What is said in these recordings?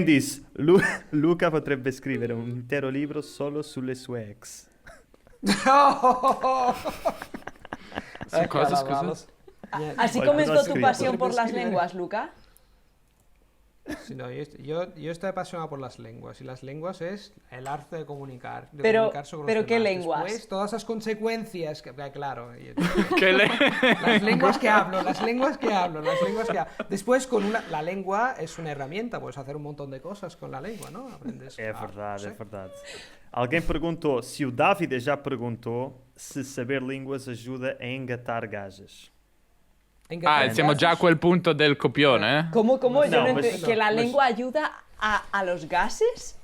Quindi Luca potrebbe scrivere un intero libro solo sulle sue ex. No! Su cosa, Caravalo. scusa? Niente. Así Qualcuno comenzó ha tu escrito. pasión por Potrebbe las scrivere. lenguas, Luca. Sí, no, yo estoy apasionado por las lenguas y las lenguas es el arte de comunicar, de Pero- comunicarse con los pero ¿qué demás. lenguas? Después, todas esas consecuencias, claro, ¿Qué le- las lenguas que hablo. Después la lengua es una herramienta, puedes hacer un montón de cosas con la lengua, ¿no? Aprendes. É a- verdade, no é sé. verdade. Alguém perguntou, se o Davide já perguntou, se saber línguas ajuda a engatar gajas. Ah, siamo già a quel punto del copione, eh? ¿Cómo? Yo No, no pues- entiendo. ¿Que la pues- lengua ayuda a los gases?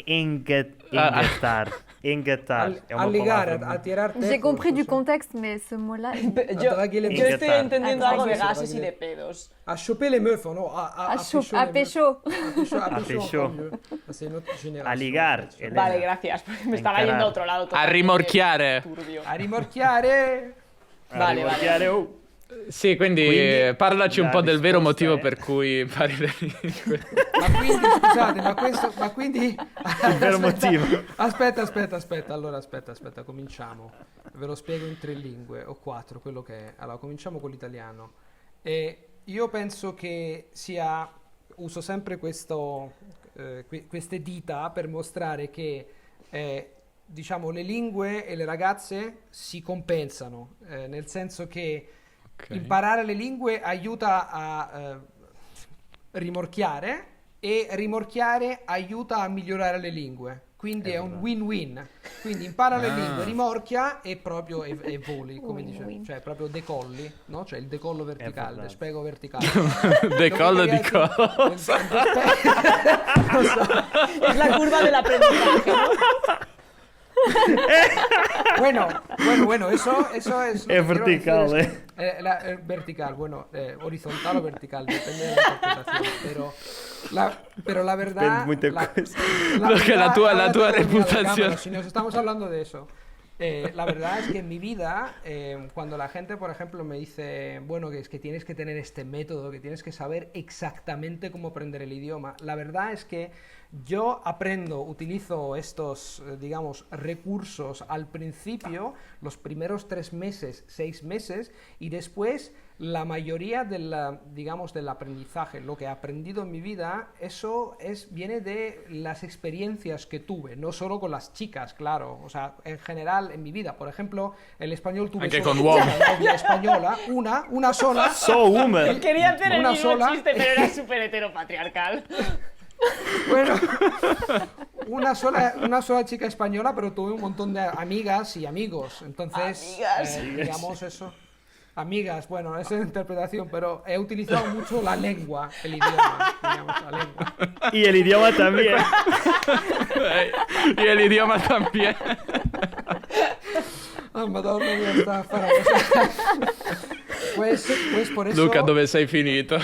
Engatar. Engatar. É A uma ligar, palavra a tirar J'ai tejos, compris du eso. contexte, mais ce mot-là. Yo, Atraguile yo estoy Engatar. entendiendo algo de Atraguile. gases y de pedos. A choper les meufs, ¿no? À pécho les pécho. meufs. A pécho pécho. encore mieux. C'est notre génération. A ligar. en fait. Elena. Vale, gracias, porque me estaba Encarar. yendo a otro lado. A totalmente rimorchiare. turbio. A rimorchiare! Vale, Rimorchiare, oh. Sì, quindi, Quindi, parlaci un la po' del vero risposta motivo è- per cui impari le lingue. Ma quindi, scusate, ma quindi... Il vero motivo. Aspetta, allora aspetta, cominciamo. Ve lo spiego in 3 lingue, o 4, quello che è. Allora, cominciamo con l'italiano. E io penso che uso sempre queste dita per mostrare che, diciamo, le lingue e le ragazze si compensano, nel senso che Ok. imparare le lingue aiuta a rimorchiare e rimorchiare aiuta a migliorare le lingue. Quindi è un win-win. Quindi impara le lingue, rimorchia e proprio e voli, come dice, Win-win. cioè proprio decolli, no? Cioè il decollo verticale, verdad. spego verticale. Decollo di Dopodiché- cosa? Non so. Es la curva del aprendizaje, ¿no? Bueno, eso es lo Es que quiero vertical, decir es que, vertical, bueno, horizontal o vertical, depende de la interpretación, pero la verdad... Depende muchas la, cosas. Lo que la tua ahora te voy a mirar la reputación. cámara, si nos estamos hablando de eso. La verdad es que en mi vida, cuando la gente, por ejemplo, me dice, bueno, que es que tienes que tener este método, que tienes que saber exactamente cómo aprender el idioma, la verdad es que yo utilizo estos, digamos, recursos al principio, los primeros 3 meses, 6 meses, y después la mayoría digamos, del aprendizaje, lo que he aprendido en mi vida, viene de las experiencias que tuve, no solo con las chicas, claro, o sea, en general en mi vida. Por ejemplo, el español tuve Anche solo con uomini. una novia española, una sola. So woman. Quería hacer el Una mismo sola. chiste, pero era súper heteropatriarcal. Bueno, una sola chica española, pero tuve un montón de amigas y amigos. Entonces, Amigas. digamos eso. Amigas, bueno, esa es la interpretación, pero he utilizado mucho la lengua, el idioma, digamos, la lengua. Y el idioma también. Y el idioma también. Ah, Madonna mia, sta a fare pues por eso... Luca, dove sei finito?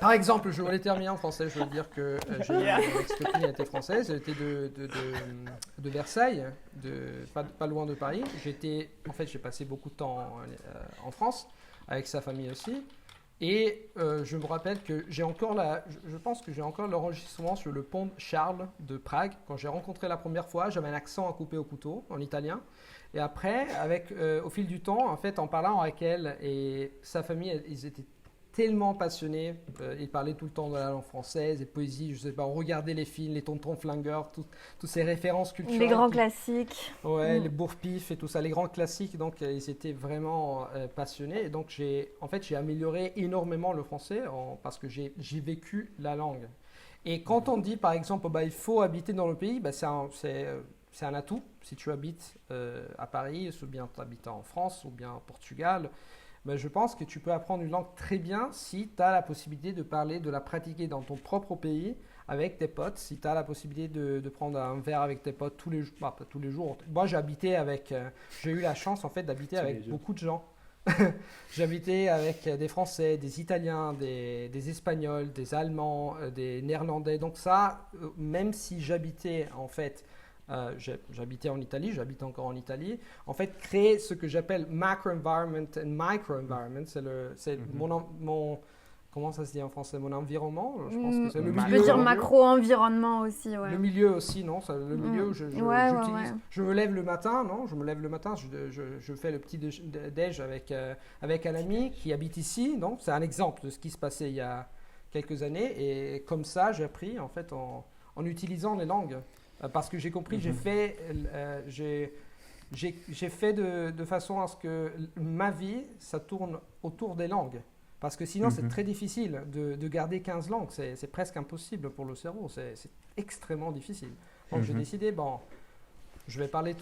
Par exemple, je voulais terminer en français. Je veux dire que j'ai une ex-copine, elle était française, elle était de Versailles, pas loin de Paris. En fait, j'ai passé beaucoup de temps en France, avec sa famille aussi. Et je me rappelle que je pense que j'ai encore l'enregistrement sur le pont Charles de Prague. Quand j'ai rencontré la première fois, j'avais un accent à couper au couteau en italien. Et après, au fil du temps, en fait, en parlant avec elle et sa famille, ils étaient tellement passionnés. Ils parlaient tout le temps de la langue française et poésie. Je sais pas, on regardait les films, les tontons flingueurs, toutes ces références culturelles. Les grands classiques. Ouais, les bourre-pif et tout ça, les grands classiques. Donc, ils étaient vraiment passionnés. Et donc, j'ai amélioré énormément le français parce que j'ai vécu la langue. Et quand on dit, par exemple, bah, il faut habiter dans le pays, bah, c'est un atout. Si tu habites à Paris, ou bien tu habites en France, ou bien au Portugal, ben je pense que tu peux apprendre une langue très bien si tu as la possibilité de la pratiquer dans ton propre pays avec tes potes, si tu as la possibilité de prendre un verre avec tes potes tous les jours. Bah, pas tous les jours. Moi, j'ai eu la chance en fait d'habiter avec beaucoup de gens. J'habitais avec des Français, des Italiens, des Espagnols, des Allemands, des Néerlandais. Donc ça, même si j'habitais en fait... j'habitais en Italie, j'habite encore en Italie. En fait, créer ce que j'appelle macro-environment et micro-environment, comment ça se dit en français, mon environnement, je pense que c'est le Tu milieu. peux dire macro-environnement aussi, ouais. Le milieu aussi, non? Le milieu, Ouais, j'utilise. ouais. Je me lève le matin, non? Je me lève le matin, je fais le petit déj avec un ami qui habite ici, non? C'est un exemple de ce qui se passait il y a quelques années. Et comme ça, j'ai appris, en fait, en utilisant les langues. Parce que j'ai compris, j'ai fait de façon à ce que ma vie, ça tourne autour des langues. Parce que sinon, c'est très difficile de garder 15 langues. C'est presque impossible pour le cerveau. C'est extrêmement difficile. Donc, j'ai décidé, bon, je vais parler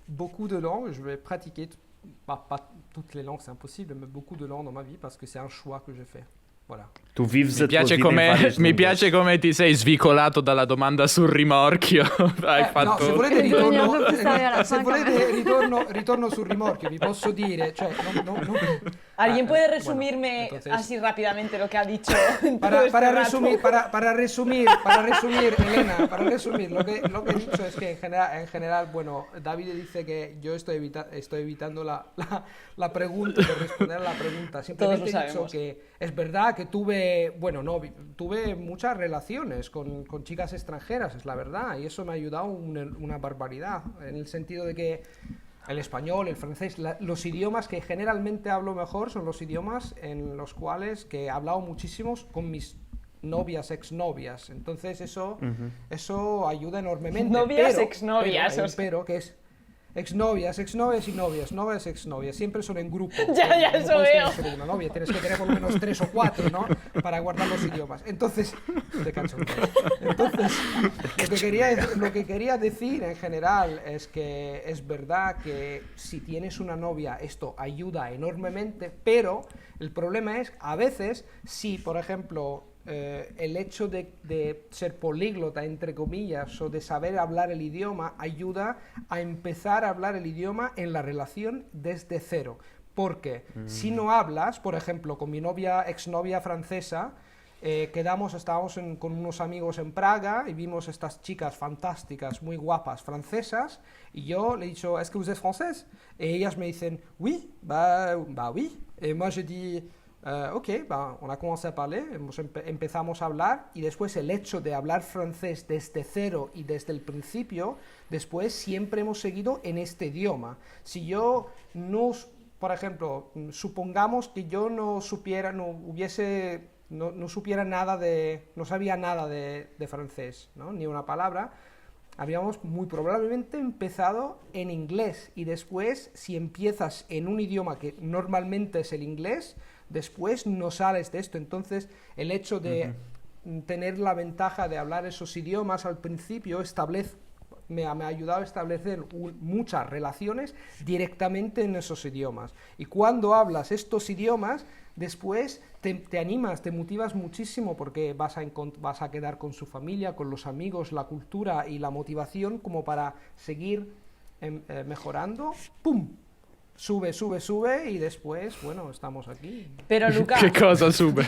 beaucoup de langues. Je vais pratiquer, pas toutes les langues, c'est impossible, mais beaucoup de langues dans ma vie parce que c'est un choix que j'ai fait. Voilà. Tu vives Mi piace come ti sei svicolato dalla domanda sul rimorchio. Hai No, fatto... se volete Bisogna un po' più stare alla se fin, volete ritorno sul rimorchio, vi posso dire, cioè, ¿Alguien puede resumirme entonces- así rápidamente lo que ha dicho? Para, todo para, este resumir, rato? para resumir, Elena, para resumir, lo que he dicho es que en general, bueno, David dice que yo estoy evitando la pregunta, de responder a la pregunta. Simplemente Todos lo he dicho sabemos. que es verdad que tuve muchas relaciones con chicas extranjeras, es la verdad, y eso me ha ayudado una barbaridad, en el sentido de que el español, el francés, los idiomas que generalmente hablo mejor son los idiomas en los cuales que he hablado muchísimos con mis novias, exnovias. Entonces eso ayuda enormemente. Novias, exnovias, Pero, hay o sea. pero que es exnovias y novias, novias, exnovias. Siempre son en grupo. Ya, No eso puedes tener veo. solo una novia, tienes que tener por lo menos 3 o 4, ¿no? Para guardar los idiomas. Entonces, te canso. Entonces, lo que quería decir en general es que es verdad que si tienes una novia esto ayuda enormemente, pero el problema es a veces si, por ejemplo, el hecho de ser políglota, entre comillas, o de saber hablar el idioma, ayuda a empezar a hablar el idioma en la relación desde cero. Porque si no hablas, por ejemplo, con mi exnovia francesa, estábamos con unos amigos en Praga y vimos estas chicas fantásticas, muy guapas, francesas, y yo le he dicho, ¿est-ce que vous êtes française? Et ellas me dicen, oui, bah oui. Et moi je dis, ok, on a commencé a parler, empezamos a hablar, y después el hecho de hablar francés desde cero y desde el principio, después siempre hemos seguido en este idioma. Si yo no, por ejemplo, supongamos que yo no sabía nada de francés, ¿no? Ni una palabra, habríamos muy probablemente empezado en inglés, y después, si empiezas en un idioma que normalmente es el inglés, después no sales de esto. Entonces, el hecho de tener la ventaja de hablar esos idiomas al principio me ha ayudado a establecer muchas relaciones directamente en esos idiomas. Y cuando hablas estos idiomas, después te animas, te motivas muchísimo, porque vas a quedar con su familia, con los amigos, la cultura y la motivación como para seguir mejorando. ¡Pum! Sube, y después, bueno, estamos aquí. Pero Luca, Che cosa sube?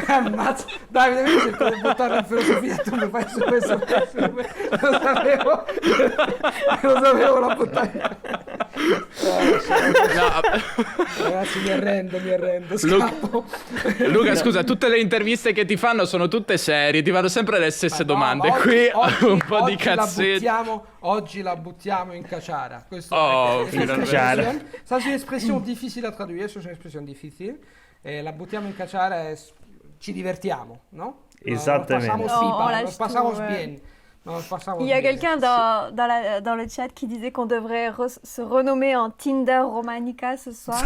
Ammazza, Davide, mi sento di buttare in filosofia, tu mi fai sube. Lo sapevo la buttare. Ragazzi, mi arrendo, scappo. Luca, scusa, tutte le interviste che ti fanno sono tutte serie, ti fanno sempre le stesse domande. Ma Qui oggi un po' di cazzetti. Oggi la buttiamo in caciara. Questo Oh, è finalmente. Ça, c'est une expression difficile à traduire, c'est une expression difficile. La buttiamo in caciara es ci divertiamo, ¿no? Exactamente. Nos pasamos Oh, pipa, lâche nos pasamos tout, ouais. bien. Nos pasamos Il y a bien. quelqu'un dans le chat qui disait qu'on devrait se renommer en Tinder Romanica ce soir.